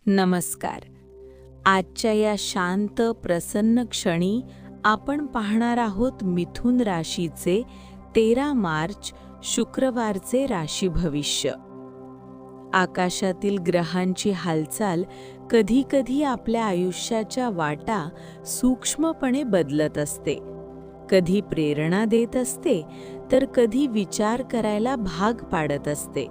नमस्कार. आजच्या या शांत प्रसन्न क्षणी आपण पाहणार आहोत मिथुन राशीचे 13 मार्च शुक्रवारचे राशी भविष्य. आकाशातील ग्रहांची हालचाल कधी कधी आपल्या आयुष्याच्या वाटा सूक्ष्मपणे बदलत असते. कधी प्रेरणा देत असते तर कधी विचार करायला भाग पाडत असते.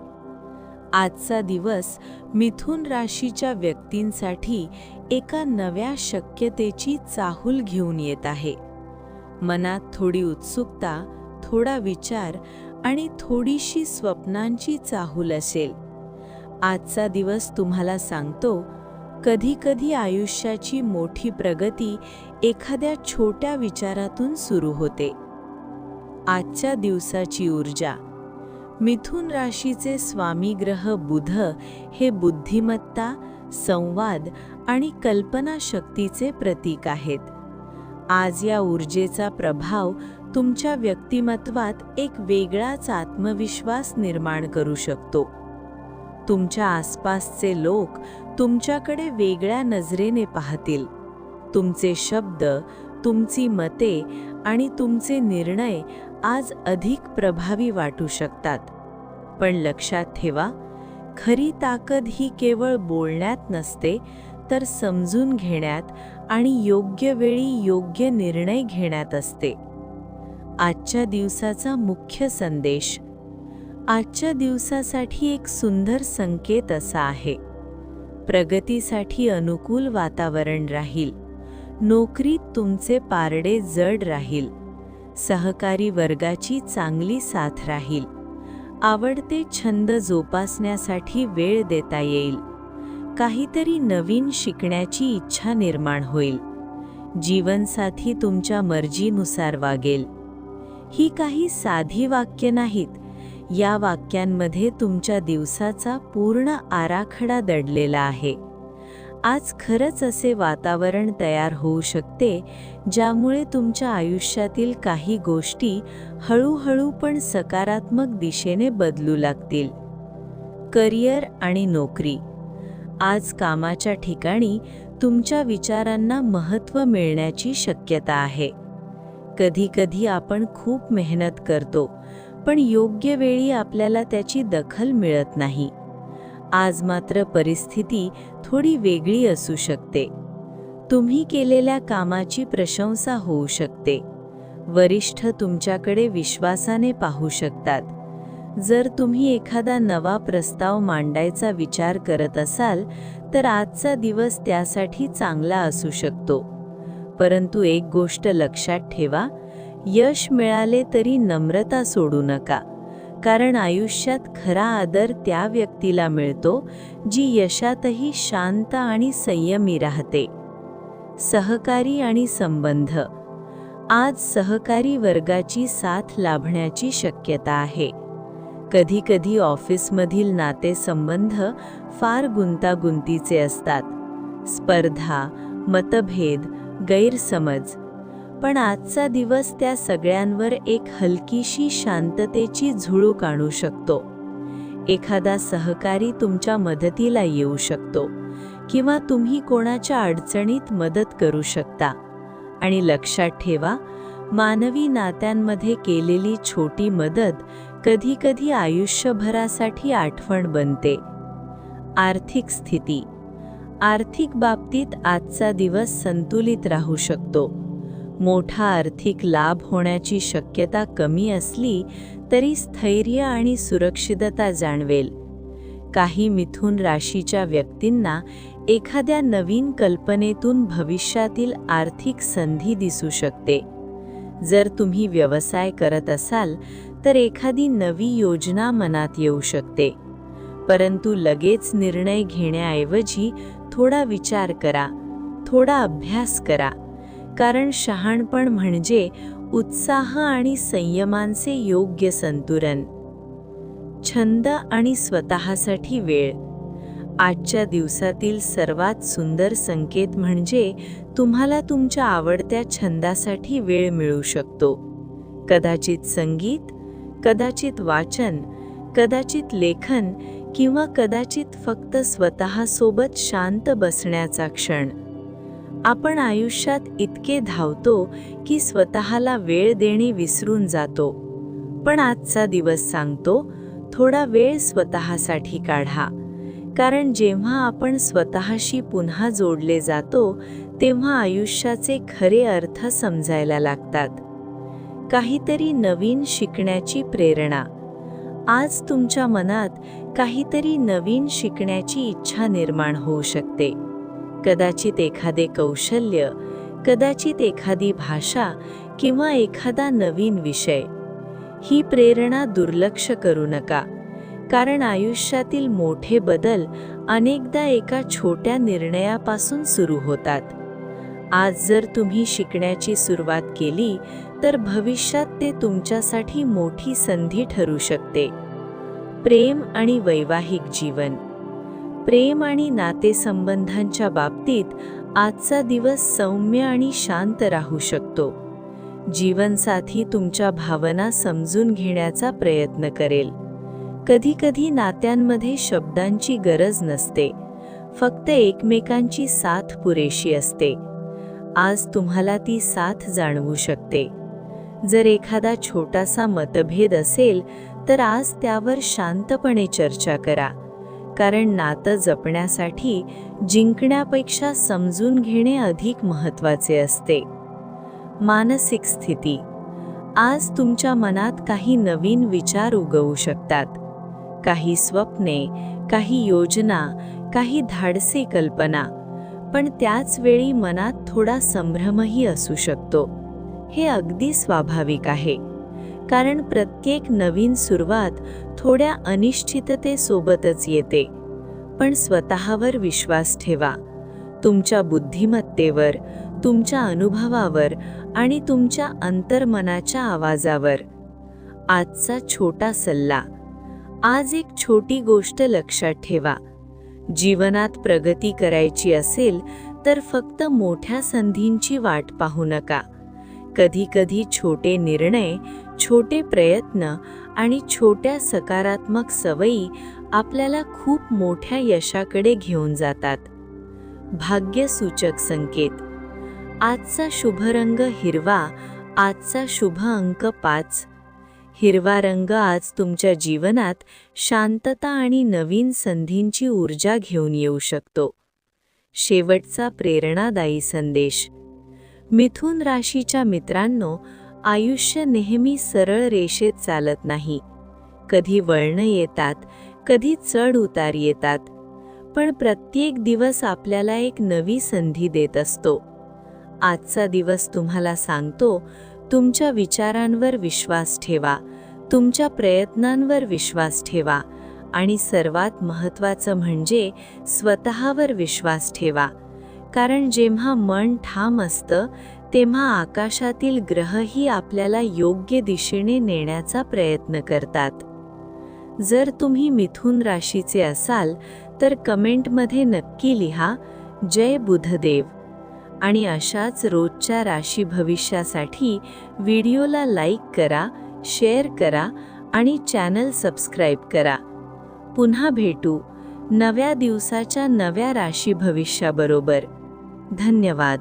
आजचा दिवस मिथुन राशीच्या व्यक्तींसाठी एका नव्या शक्यतेची चाहूल घेऊन येत आहे. मनात थोडी उत्सुकता, थोडा विचार आणि थोडीशी स्वप्नांची चाहूल असेल. आजचा दिवस तुम्हाला सांगतो, कधी कधी आयुष्याची मोठी प्रगती एखाद्या छोट्या विचारातून सुरू होते. आजच्या दिवसाची ऊर्जा. मिथुन राशीचे स्वामी ग्रह बुध हे बुद्धिमत्ता, संवाद आणि कल्पनाशक्तीचे प्रतीक आहेत. आज या ऊर्जेचा प्रभाव तुमच्या व्यक्तिमत्वात एक वेगळाच आत्मविश्वास निर्माण करू शकतो. तुमच्या आसपासचे लोक तुमच्याकडे वेगळ्या नजरेने पाहतील. तुमचे शब्द, तुमची मते आणि तुमचे निर्णय आज अधिक प्रभावी वाटू शकतात. पण लक्षात ठेवा, खरी ताकद ही केवळ बोलण्यात नसते, तर समजून घेण्यात आणि योग्य वेळी योग्य निर्णय घेण्यात असते. आजच्या दिवसाचा मुख्य संदेश. आजच्या दिवसासाठी एक सुंदर संकेत असा आहे. प्रगतीसाठी अनुकूल वातावरण राहील. नोकरीत तुमचे पारडे जड राहील. सहकारी वर्गाची चांगली साथ राहील. आवडते छंद जोपासण्यासाठी वेळ देता येईल. काहीतरी नवीन शिकण्याची इच्छा निर्माण होईल. जीवनसाथी तुमच्या मर्जीनुसार वागेल. ही काही साधी वाक्य नाहीत. या वाक्यांमध्ये तुमच्या दिवसाचा पूर्ण आराखडा दडलेला आहे. आज खरंच असे वातावरण तयार होऊ शकते, ज्यामुळे तुमच्या आयुष्यातील काही गोष्टी हळूहळू पण सकारात्मक दिशेने बदलू लागतील. करिअर आणि नोकरी. आज कामाच्या ठिकाणी तुमच्या विचारांना महत्त्व मिळण्याची शक्यता आहे. कधी-कधी आपण खूप मेहनत करतो, पण योग्य वेळी आपल्याला त्याची दखल मिळत नाही. आज मात्र परिस्थिती थोडी वेगळी असू शकते. तुम्ही केलेल्या कामाची प्रशंसा होऊ शकते. वरिष्ठ तुमच्याकडे विश्वासाने पाहू शकतात. जर तुम्ही एखादा नवा प्रस्ताव मांडायचा विचार करत असाल, तर आजचा दिवस त्यासाठी चांगला असू शकतो. परंतु एक गोष्ट लक्षात ठेवा, यश मिळाले तरी नम्रता सोडू नका. कारण आयुष्यात खरा आदर त्या व्यक्तीला मिळतो, जी यशातही शांत आणि संयमी राहते. सहकारी आणि संबंध. आज सहकारी वर्गाची साथ लाभण्याची शक्यता आहे. कधी-कधी ऑफिसमधील नातेसंबंध फार गुंतागुंतीचे असतात. स्पर्धा, मतभेद, गैरसमज. पण आजचा दिवस त्या सगळ्यांवर एक हलकीशी शांततेची झुळूक आणू शकतो. एखादा सहकारी तुमच्या मदतीला येऊ शकतो किंवा तुम्ही कोणाच्या अडचणीत मदत करू शकता. आणि लक्षात ठेवा, मानवी नात्यांमध्ये केलेली छोटी मदत कधी-कधी आयुष्यभरासाठी आठवण बनते. आर्थिक स्थिती. आर्थिक बाबतीत आजचा दिवस संतुलित राहू शकतो. मोठा आर्थिक लाभ होण्याची शक्यता कमी असली तरी स्थैर्य आणि सुरक्षितता जाणवेल. काही मिथुन राशीच्या व्यक्तींना एखाद्या नवीन कल्पनेतून भविष्यातील आर्थिक संधी दिसू शकते. जर तुम्ही व्यवसाय करत असाल तर एखादी नवी योजना मनात येऊ शकते. परंतु लगेच निर्णय घेण्याऐवजी थोडा विचार करा, थोडा अभ्यास करा. कारण शहाणपण म्हणजे उत्साह आणि संयमांचे योग्य संतुलन. छंद आणि स्वतःसाठी वेळ. आजच्या दिवसातील सर्वात सुंदर संकेत म्हणजे तुम्हाला तुमच्या आवडत्या छंदासाठी वेळ मिळू शकतो. कदाचित संगीत, कदाचित वाचन, कदाचित लेखन किंवा कदाचित फक्त स्वतःसोबत शांत बसण्याचा क्षण. आपण आयुष्यात इतके धावतो की स्वतःला वेळ देणे विसरून जातो. पण आजचा दिवस सांगतो, थोडा वेळ स्वतःसाठी काढा. कारण जेव्हा आपण स्वतःशी पुन्हा जोडले जातो, तेव्हा आयुष्याचे खरे अर्थ समजायला लागतात. काहीतरी नवीन शिकण्याची प्रेरणा. आज तुमच्या मनात काहीतरी नवीन शिकण्याची इच्छा निर्माण होऊ शकते. कदाचित एखादे कौशल्य, कदाचित एखादी भाषा किंवा एखादा नवीन विषय. ही प्रेरणा दुर्लक्ष करू नका, कारण आयुष्यातील मोठे बदल अनेकदा एका छोट्या निर्णयापासून सुरू होतात. आज जर तुम्ही शिकण्याची सुरुवात केली, तर भविष्यात ते तुमच्यासाठी मोठी संधी ठरू शकते. प्रेम आणि वैवाहिक जीवन. प्रेम आणि नातेसंबंधांच्या बाबतीत आजचा दिवस सौम्य आणि शांत राहू शकतो. जीवनसाथी तुमच्या भावना समजून घेण्याचा प्रयत्न करेल. कधी-कधी नात्यांमध्ये शब्दांची गरज नसते, फक्त एकमेकांची साथ पुरेशी असते. आज तुम्हाला ती साथ जाणवू शकते. जर एखादा छोटासा मतभेद असेल, तर आज त्यावर शांतपणे चर्चा करा, कारण नातं जपण्यासाठी जिंकण्यापेक्षा समजून घेणे अधिक महत्त्वाचे असते. मानसिक स्थिती. आज तुमच्या मनात काही नवीन विचार उगवू शकतात. काही स्वप्ने, काही योजना, काही धाडसी कल्पना. पण त्याच वेळी मनात थोडा संभ्रमही असू शकतो. हे अगदी स्वाभाविक आहे, कारण प्रत्येक नवीन सुरुवात थोड्या अनिश्चिततेसोबतच येते. पण स्वतःवर विश्वास ठेवा. तुमच्या बुद्धिमत्तेवर, तुमच्या अनुभवावर आणि तुमच्या अंतर्मनाच्या आवाजावर. आजचा छोटा सल्ला. आज एक छोटी गोष्ट लक्षात ठेवा. जीवनात प्रगती करायची असेल तर फक्त मोठ्या संधींची वाट पाहू नका. कधी-कधी छोटे निर्णय, छोटे प्रयत्न आणि छोट्या सकारात्मक सवयी आपल्याला खूप मोठ्या यशाकडे घेऊन जातात. भाग्यसूचक संकेत. आजचा शुभ रंग हिरवा. आजचा शुभ अंक 5. हिरवा रंग आज तुमच्या जीवनात शांतता आणि नवीन संधींची ऊर्जा घेऊन येऊ शकतो. शेवटचा प्रेरणादायी संदेश. मिथुन राशीच्या मित्रांनो, आयुष्य नेहमी सरळ रेषेत चालत नाही. कधी वळणं येतात, कधी चढ उतार येतात. पण प्रत्येक दिवस आपल्याला एक नवी संधी देत असतो. आजचा दिवस तुम्हाला सांगतो, तुमच्या विचारांवर विश्वास ठेवा, तुमच्या प्रयत्नांवर विश्वास ठेवा आणि सर्वात महत्त्वाचं म्हणजे स्वतःवर विश्वास ठेवा. कारण जेव्हा मन ठाम असतं, तेव्हा आकाशातील ग्रहही आपल्याला योग्य दिशेने नेण्याचा प्रयत्न करतात. जर तुम्ही मिथुन राशीचे असाल तर कमेंटमध्ये नक्की लिहा, जय बुधदेव. आणि अशाच रोजच्या राशी भविष्यासाठी व्हिडिओला लाईक करा, शेअर करा आणि चॅनल सबस्क्राईब करा. पुन्हा भेटू नव्या दिवसाच्या नव्या राशी भविष्याबरोबर. धन्यवाद.